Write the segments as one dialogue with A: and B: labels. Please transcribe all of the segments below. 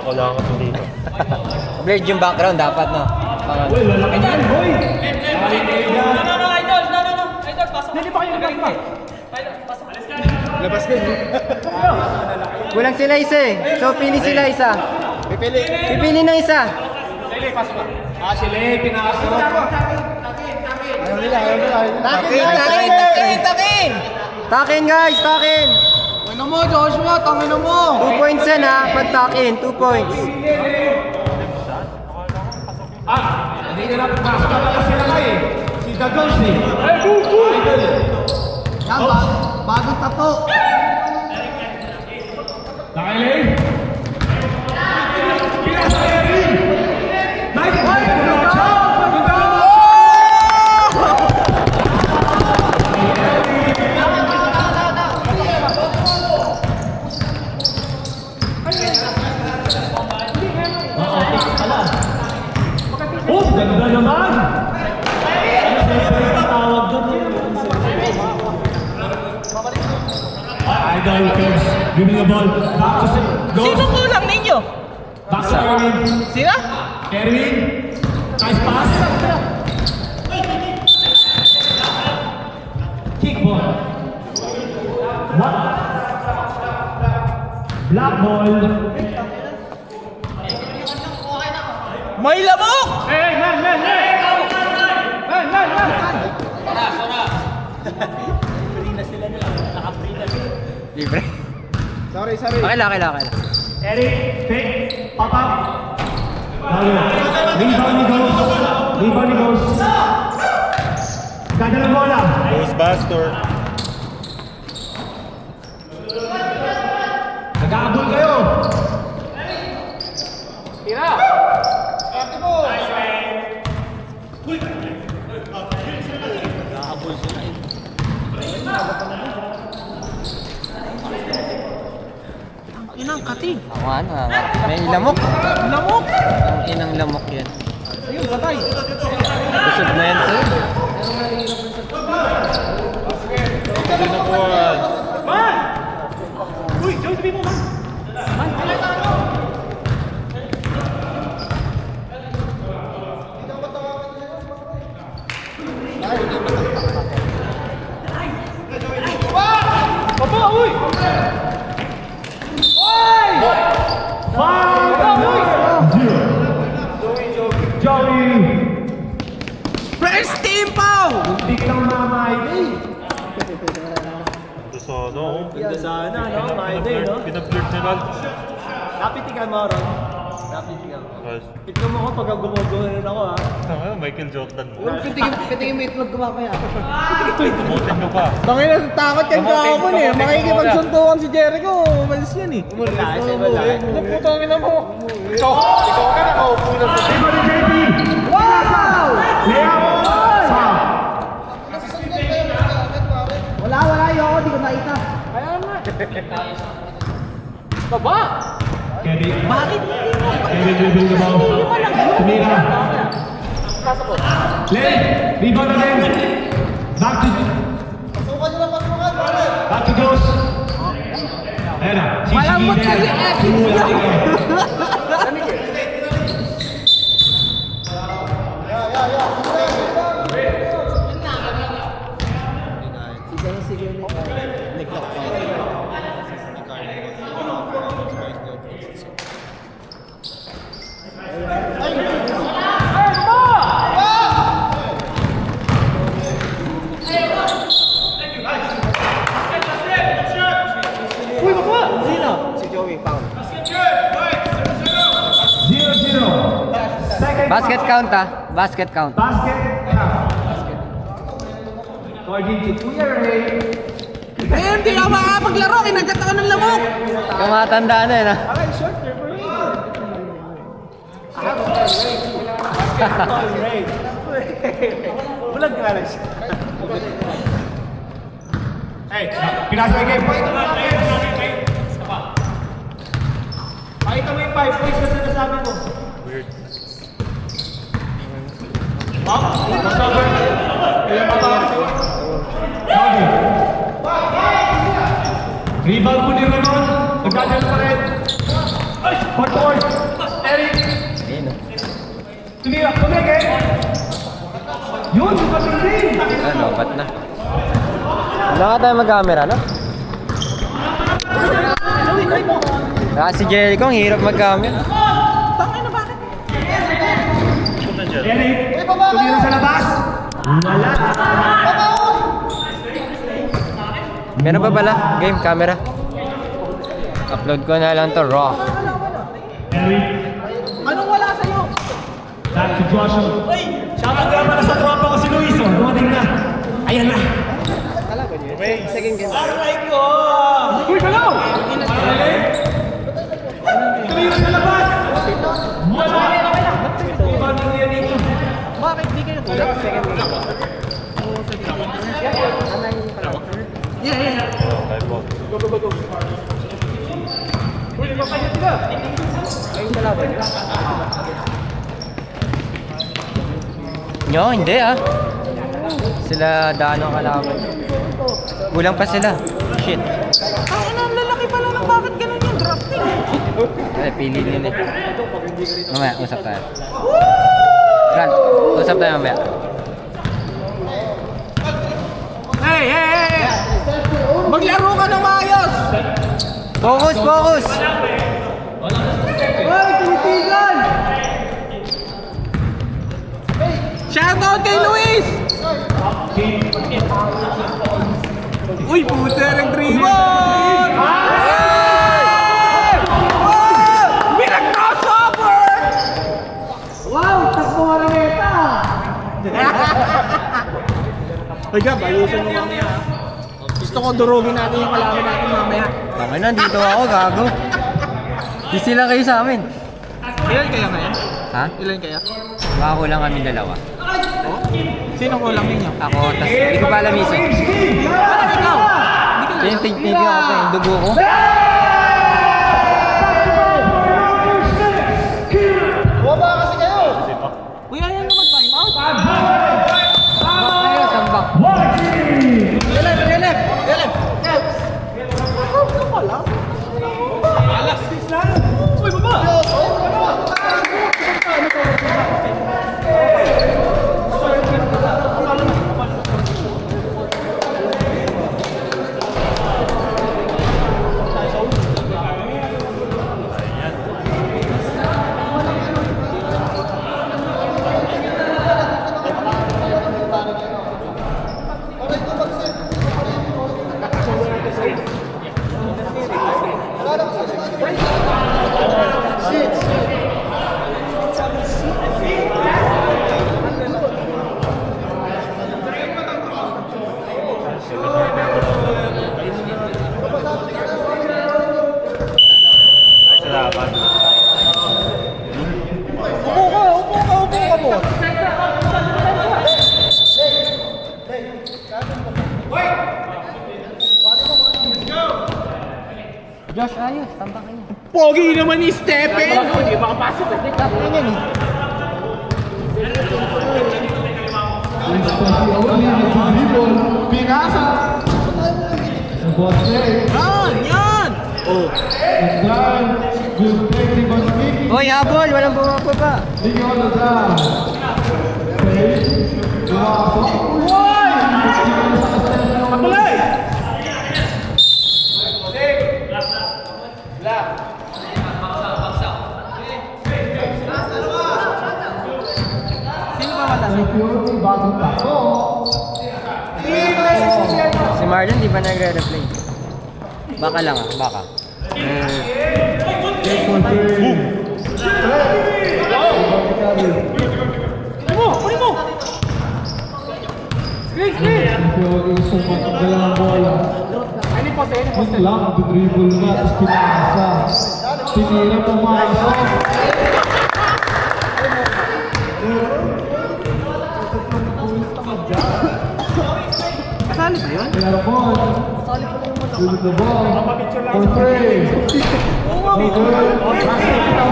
A: Wala ka dito.
B: Blurred yung background dapat, no?
C: Uy, lalaki yan, boy!
D: No, idol! No! Idol, pasok.
C: Hindi pa kayo nagpasok.
D: Idol, pasok.
A: Labas din.
B: Kulang sila isa eh. So, pili sila isa.
A: Pipili.
B: Pipili ng isa.
C: Sila eh, pinakasok.
A: Ayaw nila.
B: Takin! Takin, guys! Takin!
A: Ano mo, Joshua? Tangin mo.
B: 2 points yan, ha? Pag takin, 2 points.
C: Hindi nila pasok na pala sila kayo. Si The Ghost eh.
A: Yan, bagong tato.
C: Nakailing! Pinasa Erin! Nice! Oh, ganda naman! Tawag doon. Idol comes giving a ball back to
D: Sino kulang ninyo?
C: back to Erwin.
D: Sila?
C: Erwin, nice pass. Kick ball. What? Black ball.
D: May lamok!
B: Libre.
A: Sorry.
B: Okay lang.
C: Eric, pick, pop up. Rebound ni Ghost. Ganda ng bola.
A: Ghostbuster.
C: Nag-aabol kayo.
D: Inang kating.
B: Ako ano, may lamok.
D: Lamok!
B: Ang inang lamok yan.
D: Ayun, patay.
B: Busog na yan, sir.
A: Hindi na po.
C: Uy, Joey, sabi mo, man.
D: Papa, uy!
C: Joey!
D: First team, Pao!
C: Muntik ng mamay.
A: Ganda sana,
D: no? My day, no?
A: Pinag-flirt nila.
D: Napitigan mo, Ron. Napitigan mo.
A: Guys,
D: Tignan mo ako pag gumagawin ako, ha?
A: Michael Jordan mo.
D: Pitingin mo itlog kumapaya.
A: Tumutin mo pa.
D: Tangin na, takot yan kahapon eh. Makikipagsuntukan si Jericho. Umalis yan eh. Umalis na putangin na mo. Ikaw ka nakaupo na sa
C: Iba ni JP!
D: Wow!
C: Layup! Foul!
D: Wala, ayoko. Di ko nakita. Kaya nga. Baba!
C: Kevin.
D: Bakit hindi mo?
C: Kevin dribble the ball. Tumira.
D: Pasok ko.
C: Len! Rebound again. Back to... Back to Ghost. Ayan na.
D: Malambot sa iyo, Uy, baba! Sino?
A: Si Joey, Pao.
C: 0-0. Second
B: Basket count, ha? Basket count.
C: Basket count. According to Kuya Ray.
D: Eh, hindi ako makapaglaro. Kinagat ako ng lamok.
B: Kamatanda na yun, ha?
D: Bulag ka lang siya.
C: Hey, pinasa mo yung game.
D: Pakita mo yung 5 points na sinasabi mo.
A: Weird.
C: Rebound po ni Ramon. Nagkadal pa rin. Hot court.
B: Lumipat na. Wala ka tayo mag-camera, no? Si Jericho, ang hirap mag-camera.
C: Tumira sa labas. Wala.
B: Meron pa pala, game, camera. Upload ko na lang to, raw.
D: Anong wala sa'yo?
C: Back to Joshua. Siya magkama na sa tropa ko si Luis. Dumating na. Ayan na.
B: Second game.
C: Uy, galaw! Tumira sa labas. Wala.
D: Bakit di kayo tulad? Second game. Yeah.
B: Nyo, hindi ah. Sila Dano ang kalaban. Kulang pa sila. Shit.
D: Ang lalaki pala ng bakit ganun yung drafting?
B: Ay, pili din eh. Mamaya, usap tayo. Fran, usap tayo mamaya.
D: Hey! Maglaro ka ng maayos!
B: Focus!
D: Hoy, titigan! Shoutout kay Luis! Uy, puta ng dribble! Pinag-crossover! Wow, takbo ka na meta! Hoy, Gab, ayusin mo mamaya. Gusto ko durugin natin yung kalaban natin mamaya.
B: Okay, nandito ako, gago. Di sila kayo sa amin.
D: Ilan kaya ngayon?
B: Ha?
D: Ilan kaya?
B: Baka kulang kami dalawa.
D: Sino kulang ninyo?
B: Ako, tas hindi ko pa alam isa.
D: Parang ikaw!
B: Yung tigpigil ako pa yung dugo ko.
D: Uy, ayaw nyo mag-time out?
B: Ayaw, tambak.
D: Elef! Uy, baba! Upo ka mo!
B: Josh, ayos. Tambak kayo.
D: Pogi naman ni Stephen! Hindi makapasok eh.
C: Pinasa.
D: Yan! Oh!
B: Hoy, habol! Walang bumaba pa.
D: Kapalay! Sino ba wala?
B: Si Marlon di ba nagre-replay? Baka lang ah, baka.
D: Kunin mo! Screen! Ano yung poste?
C: Lang, dribble nga, tapos pinasa. Tinira, pumasok.
D: Kasali ba yun?
C: Meron. Sulit na ball. For three.
D: Ay, kagalingan nila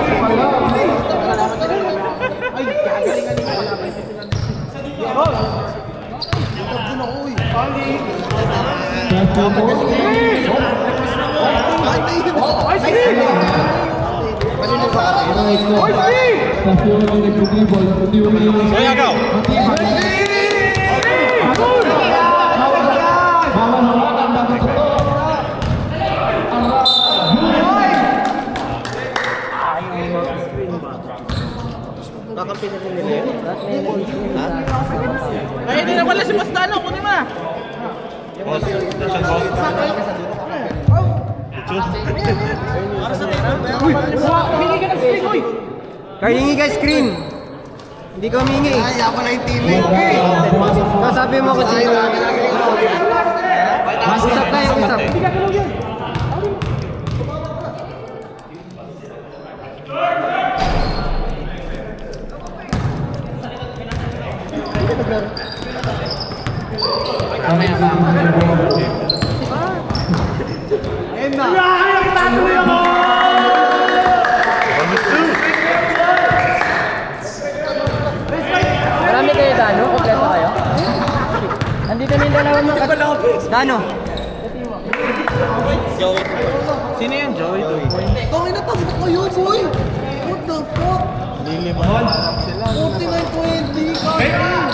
D: wala pa yung
C: Kaya
E: Kakampi na rin nila yun.
D: Ay, hindi na wala si Bastano. Kunin mo na.
A: Boss, nasaan boss?
D: Humingi ka ng screen, uy.
E: Kaya hingi ka screen. Hindi ka humingi. Ay, ako na yung teammate ko eh. Sabi mo ko sino. Usap tayo, usap.
B: Marami kayo Dano? Kompleto kayo? Nandito na yung dalawa mga
E: Dano.
D: Sino yan, Joey?
F: Tangin na tapos kayo, boy! What the fuck? 49-20, kaya!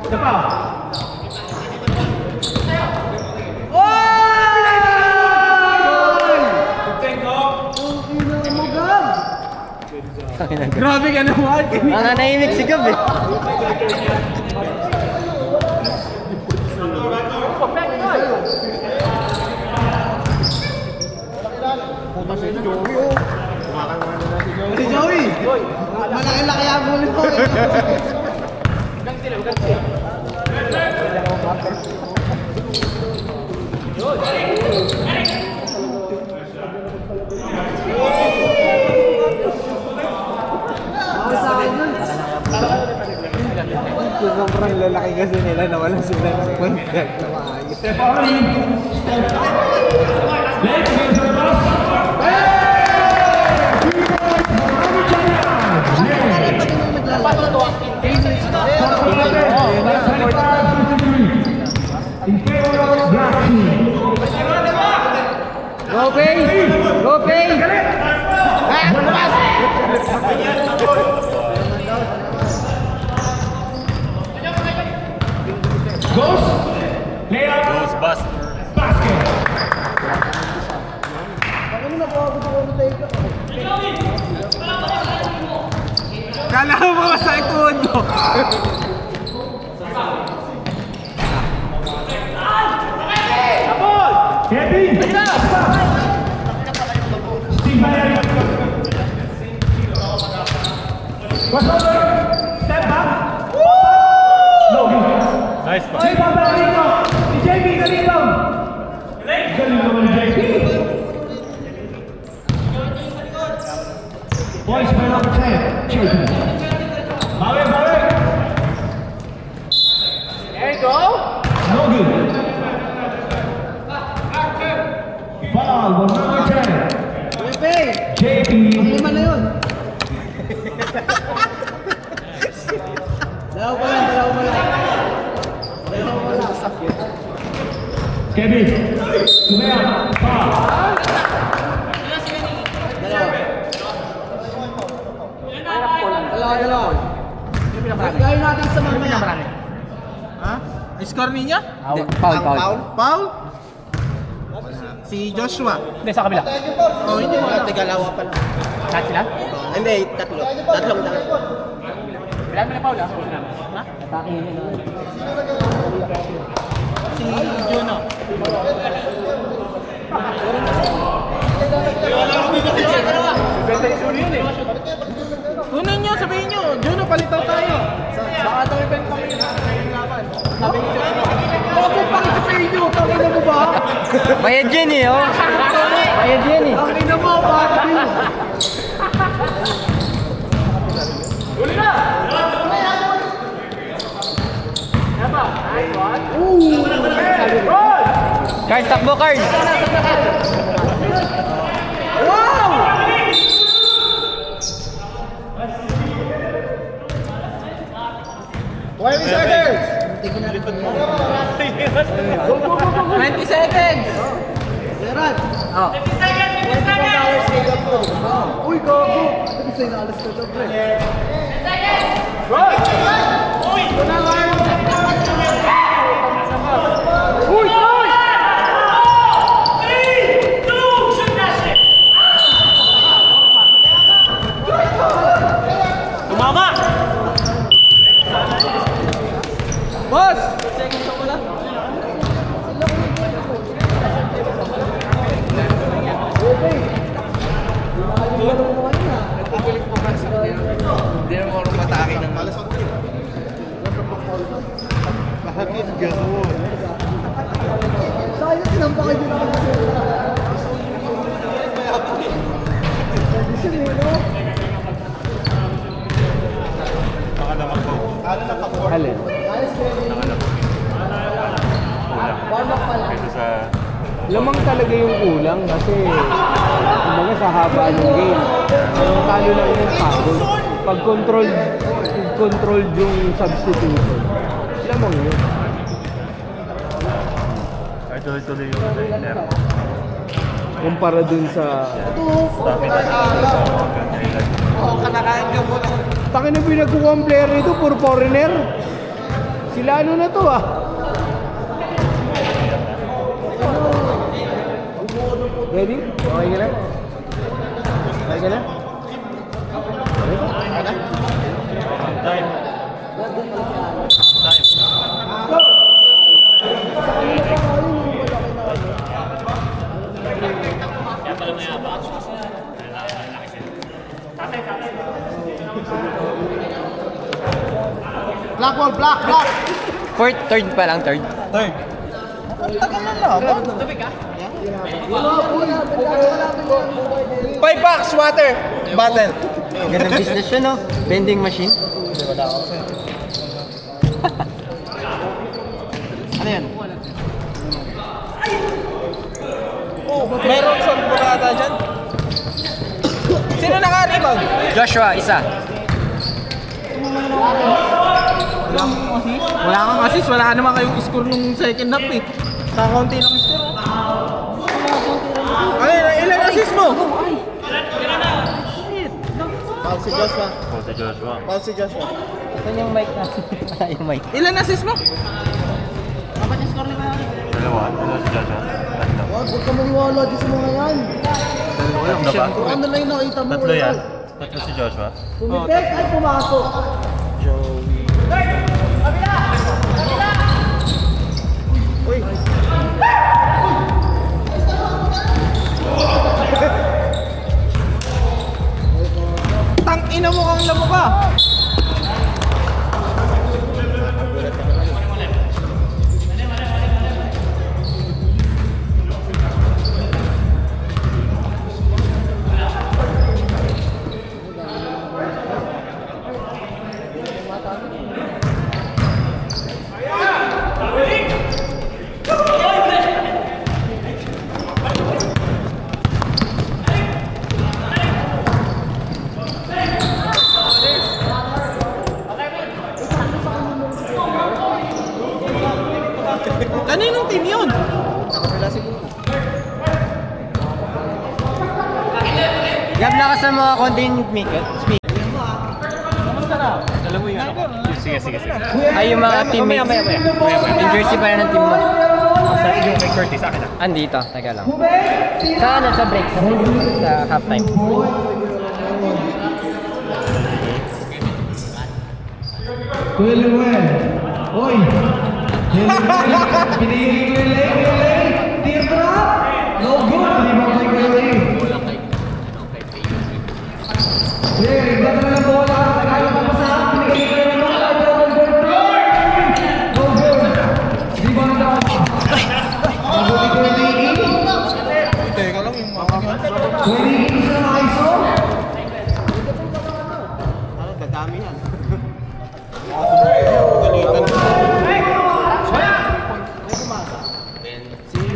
C: Isa pa.
D: Grabe ka naman.
E: Ang nanahimik si Gab eh.
F: Si Joey! Malaki-laki ang huli ko eh!
D: Sobrang lalaki kasi nila na wala sila ng point guard na maayos.
C: Step up. Let's go to the bus. In favor of Black Team.
E: Go Pay! Go Pay!
C: Goes. Layup.
A: Goes bust.
C: Basket.
D: Kala mo mga sa tuhod mo.
C: Kevin. Steve Bayer. What's over? Step back. No.
A: Nice pass.
C: Step back dito. Si JB dito. Galing naman ni JB. Boys, play number 10. Children. Bawi, bawi.
D: There you go.
C: No good. Ball, number 10.
F: Pepe!
C: JB.
F: Lima na yun! Dalawa pa lang, dalawa pa lang. Dalawa pa lang.
C: Kevin. Tumaya. Foul.
F: Dalawa. Gawin natin sa mamaya.
D: Ha? Score niya?
B: Foul, foul.
D: Paul? Si Joshua.
B: Hindi, sa kabila.
D: Oh, hindi mo.
E: Tigalawa pa lang.
B: Lahat sila?
E: Hindi, tatlo. Tatlong lang.
B: Bilang mo na foul, ha? Ha? Atake yun na.
D: Si Juno. Kunin nyo, sabihin nyo. Juno, palitaw tayo. Baka ito event kami na laban. Sabi ni Juno. Bago pa kita sa inyo. Tangina mo ba?
E: Bayad yan eh, oh. Bayad yan eh.
F: Tangina mo, Bobby!
E: Card, takbo card.
D: Seconds! 20 seconds!
F: Gerard!
E: Oh.
F: Uy, gago! Ito sa'yo na alas ko ito, pre. Hindi naman ako matake ng malasot. Bakit gano'n? Sayang tinampakay din ako.
A: Nakalaman ko.
B: Alin?
A: Kulang. Kaysa sa...
G: Lamang talaga yung kulang kasi kumbaga sa haba ng game. Ang talo lang yung pagod. Pag-control yung substitution. Lamang yun.
A: Ay, tuloy-tuloy yung trainer.
G: Kumpara dun sa...
A: Dami na
F: Oo, kanakain ka muna.
G: Takin na pinagkukuha ang player nito, puro foreigner. Sila ano na to ah. Ready? Okay ka na? Okay ka na?
A: Time.
F: Black ball, black!
B: Fourth, third pa lang, third.
A: Third.
F: Five bucks, water! Bottle.
E: Gandang business yun, no? Vending machine.
F: Ano yan? Oh, meron sa bugata dyan. Sino naka-rebound?
B: Joshua, isa.
D: Wala kang assist, wala ka naman kayong score nung second half eh. Kakaunti lang yung score. Ay, ilan assist mo?
F: Paul si Joshua.
A: Oh, si Joshua.
F: Paul si Joshua.
B: Saan yung mic na? Wala yung mic.
D: Ilan assist mo?
A: Dalawa si Joshua. Tatlo.
F: Huwag ka maniwala dyan sa mga yan.
A: Tatlo ba?
F: Ano lang yung nakita mo?
A: Tatlo yan. Tatlo si Joshua.
F: Pumitek ay pumasok.
D: Tang ina mo kang labo ka. Kaninong team yun?
E: Gab na ka sa mga konting speak.
A: Sige.
B: Ay, yung mga teammates. Yung jersey pa rin ng team mo.
A: Sa yung may Curtis, sa akin na.
B: Andito, teka lang. Sa ano, sa break, sa halftime.
C: Kuya Luel. Oy! Pinigil ko yung lane. Tear drop. No good. Hindi mo kay Kuya Luel. Yeah, iglat na lang bola. Tagalo ka pa sa akin. Pinigil ko yung bola. No good. Di ba na daw? Mabuti ko yung lane.
F: Teka lang yung mga
C: Kuya Lane, isa na ISO.
F: ano, dadami yan.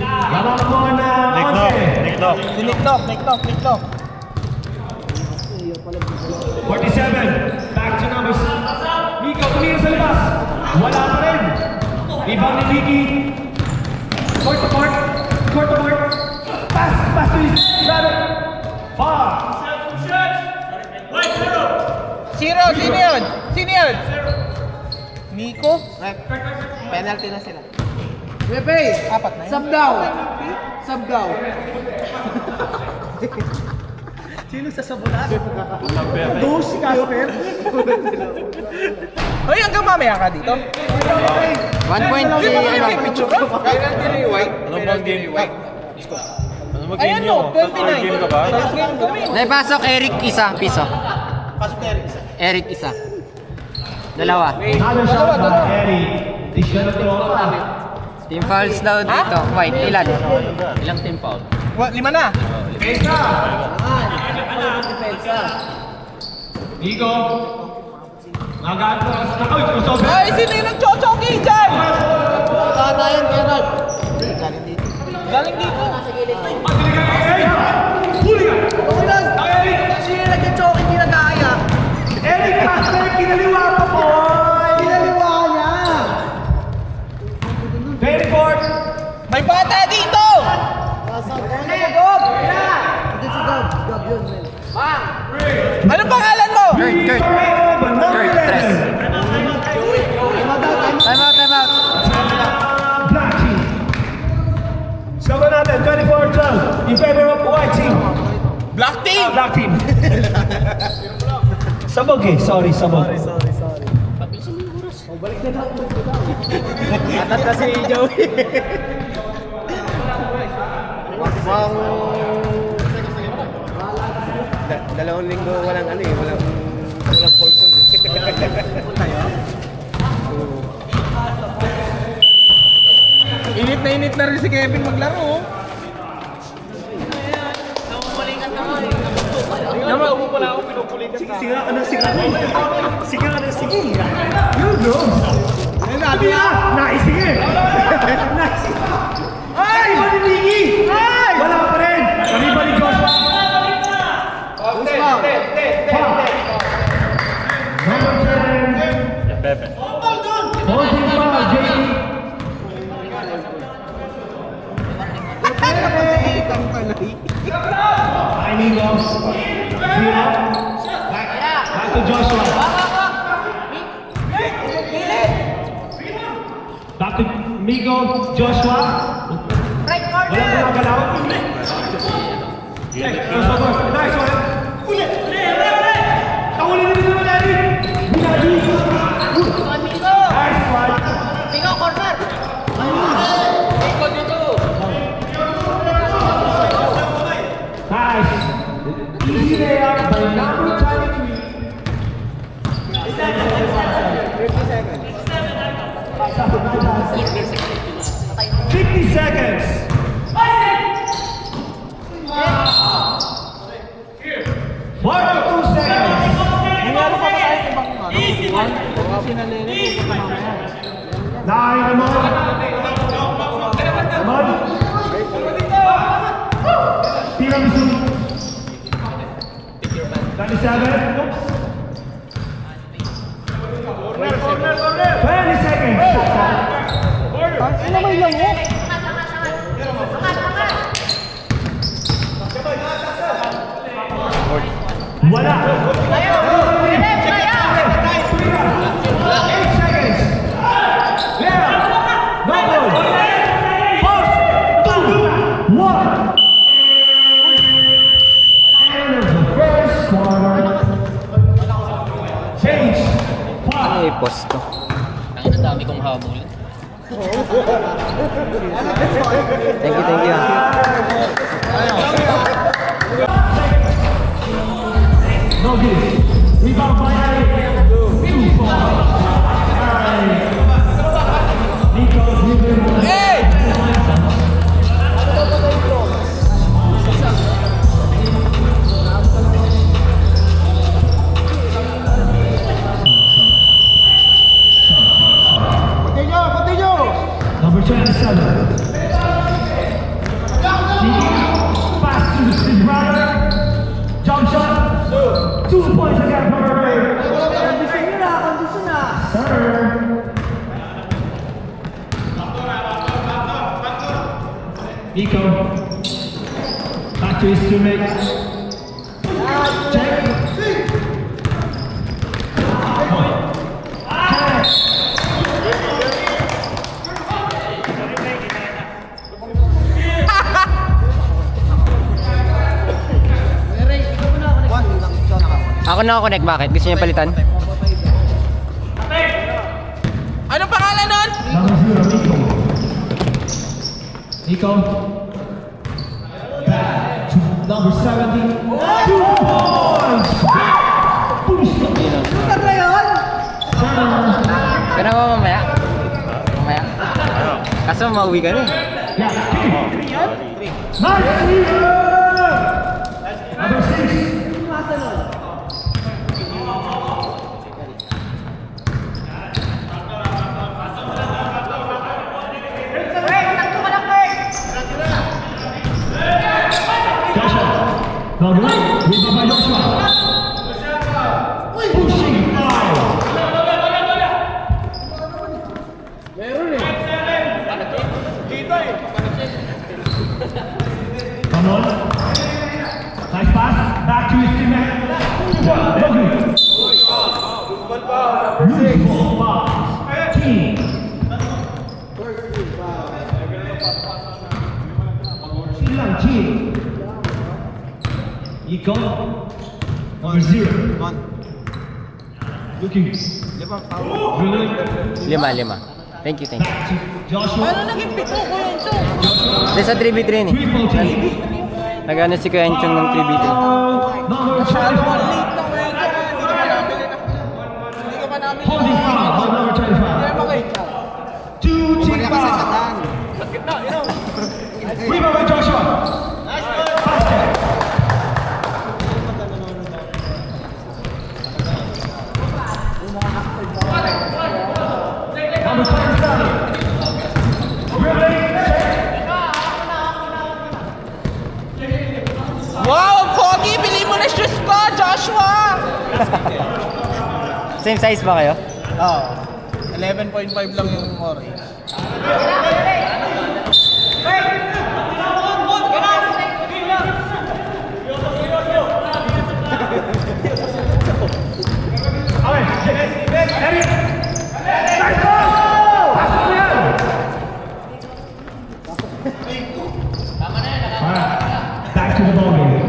C: Habang po na
A: Nicklock.
F: Nicklock.
C: 47, back to numbers. Miko, tumira sa labas. Wala pa rin. Rebound ni Vicky. Court to court. Pass to his brother. Far.
D: Sino yun? Miko?
F: Penalty na sila.
E: Pepe!
F: Apat na yun.
E: Sub daw.
F: Sino sa sabunan?
E: Dos si Casper.
D: Hoy, hanggang mamaya ka dito.
E: 1 point
D: Di ba
E: ano?
D: may picture ka?
F: Penalty ni White.
A: Ano bang game?
F: White.
A: Ano
D: Ayan no, 29.
A: Game ka ba?
D: First game kami.
B: Naipasok, Eric isa, piso. Eric isa. Dalawa.
C: Another shot by Eddie. He's gonna throw up.
B: Team fouls daw dito. White, ilan? Ilang team foul?
D: 5 na.
C: Nico. Magaan po sa nakawit. Crossover.
D: Ay, sino yung nagchochoki dyan?
F: Bata yan, Gerald.
D: Galing dito.
F: Sino yung nag-choke, hindi nag-aaya?
C: Eric Pastor, kinaliwa pa po.
F: Pinaliwa niya.
C: 24.
D: May bata dito!
F: Hindi si Gob. Hindi si Gob. Gob yun, men.
D: Anong pangalan mo?
B: Kurt, Kurt. Kurt, tres. Time out, time out.
C: Black team. Score natin, 24-12 in favor of white team.
D: Black team!
C: Black team. Sabog eh, sorry, sabog.
F: Atat na si Joey. Dalawang linggo walang ano eh, walang pulso.
D: Init na rin si Kevin maglaro.
C: Siga ka na, siga ka na. Siga ka na, sige. Yun, bro. Sabi na, naisige. Naisige. Ay! Maniligi! Ay! Wala pa rin. Kami ba ni Joshua? Number 7.
A: Pepe.
C: Holding foul, JD. Ay, Nico. Back to Joshua. Back to Migo, Joshua. Walang gumagalaw. Crossover. Nice one. Ulit. Nakuli na rin naman natin. Binagi. Nice one. Nice. Easy layup by number 23. 50 seconds. 42 seconds.
D: Nangyari pa ba tayo sa ibang ano? Sinalene.
C: Nine naman. Naman. Tiramisu. 27. Oops. 20 seconds.
D: Ano may lango?
C: Wala. 8 seconds. Left. No goal. Post. 2, 1. End of the first quarter. Change.
B: Ay, posto. Ang dami kong habol. Thank you.
C: No good. Rebound by Eric. 2 points. Nico,
D: Hey!
C: Number 27. Pass to his brother. Jump shot. 2 points again for Murray. Sir. Nico. Back to his teammate. Check. Point.
B: Ako naka-connect, bakit? Gusto niyo palitan?
D: Anong pangalan nun?
C: Number 0, Nico. Nico. Back Number 70. 2 points. Pusto.
F: Shooter na yun!
B: Pero mamaya. Mamaya. Kaso mauwi ka na eh.
C: Yeah. Nice. Number 6. Joshua. No good. Rebound by Joshua. Pushing foul. Come on. Nice pass. Back to his teammate. No good. Beautiful pass. Team. Silang team. Iko. Number 0. Looking. Really.
B: 5. Thank you, thank you.
C: Back to Joshua.
D: Paano naging pito ko yun, Chong?
B: Hindi sa 3v3 ni.
C: Triple team.
B: Nag-ano si Kuya Enchong ng 3v3.
C: Number 25.
D: Late lang ngayon, Chong. Hindi ka pa namin.
C: Holding foul by number 25.
D: Kaya makita.
C: 2 team foul. Rebound by Joshua. Basket. Number 27. Dribbling.
D: Wow, Pogi! Bili mo na shoes ko, Joshua!
B: Same size ba kayo?
D: Oo. 11.5 lang yung orange.
C: Nice ball! Pass mo yan! Alright, back to the ball game.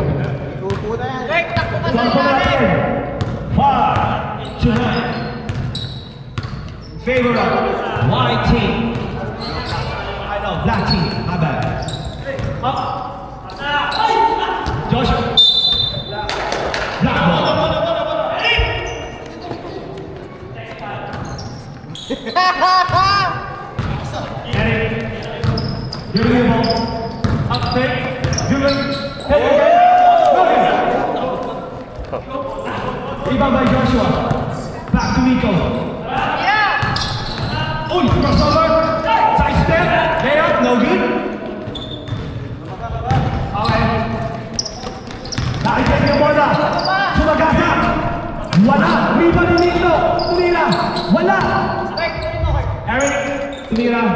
C: Sampo natin. 5 to 9. Favor of white team. I know, black team. My bad. Up. Joshua. Black ball. Eric. Give me the ball. Up there. Give it. Take it again. Rebound by Joshua. Back to Nico. Uy, crossover. Side step. Layup. No good. Okay. Nakikita yung bola. Sumagasa. Wala. Rebound ni Nico. Tumira. Wala. Eric. Tumira.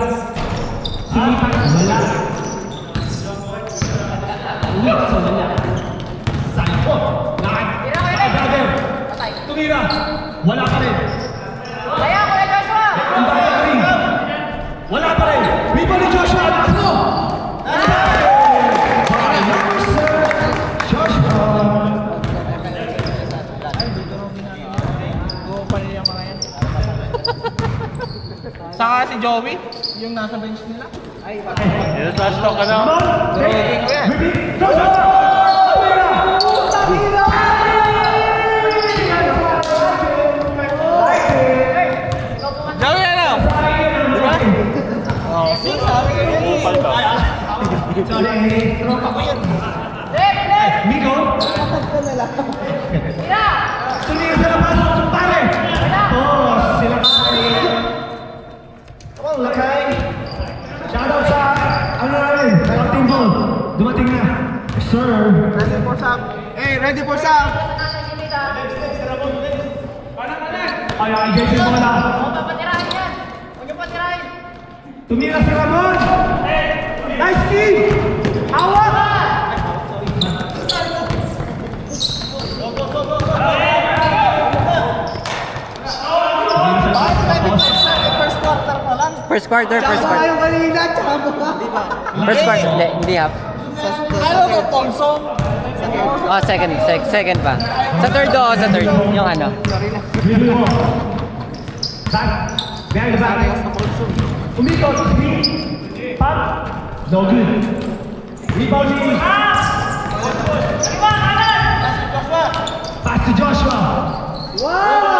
C: Sinipan. Wala. Uwi. So wala. Side foot. Lakad. Brother. Tumira. Wala pa rin. Wala pa rin. Rebound ni Joshua. Lakas mo. Joshua.
D: Saka si Joey, yung nasa bench nila.
A: Dito trash talk ka na.
D: Drawing ko yan. Joey, ano? Diba? Oh, see, sabi ko yun.
C: Sorry, tropa ko yun. Nico? Tumingin sa labas, sumpare! Oh, sila pare. Oh, lakay. Shoutout sa, ano namin, Team Ball. Dumating na. Sir.
F: Ready for some. Hey, ready for some.
C: Ay, i-get yung bola. Tumira si Ramon. Nice team. Awak.
B: First quarter.
F: Tsaka yung kanina, tsaka buka.
B: First quarter. Hindi half.
D: Ano to, Thompson?
B: Oh, second pa. Sa third sa third. Yung ano.
C: Dribble mo. Back. Behind the back. Umikot. Speed. Pop. No good. Rebound ni Pass to Joshua. Wow!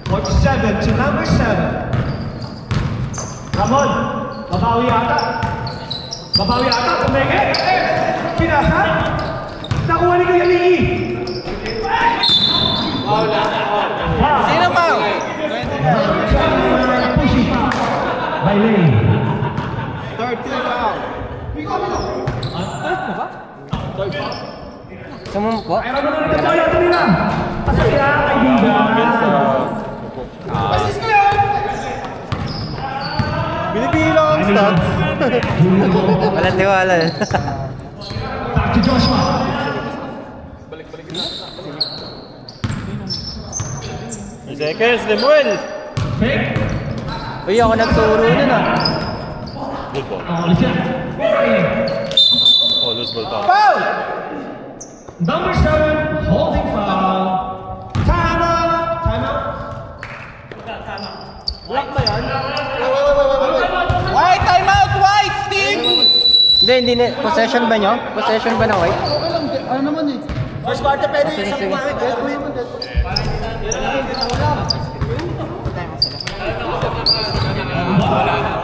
C: 47 to number 7. Ramon, babawi ata. Babawi ata, tumenge. Pinasa. Nakuha ni Kuya Ligi.
D: Sino pa?
C: Pushing by Lane.
F: 30 foul.
B: Sumumpo.
C: Pero naman ito tayo, ito nila. Pasaya, kaibigan.
F: Binibihila ang stats.
B: Walang tiwala.
C: Back to Joshua.
A: Seconds, Lemuel!
C: Fake.
B: Uy, ako nagturo nun ah.
A: Good ball.
C: Ulit yan.
A: Oh, loose ball foul.
D: Foul!
C: Number 7, holding foul. Time out. Time out.
D: Block ba yan? White, time out! White, team!
B: Hindi na. Possession ba nyo? Possession ba na white?
F: Okay lang, ano naman eh.
D: First quarter, pwede
B: Sige,
D: isang
B: sige.
D: white.
F: Gagawin mo dito.
C: Wala.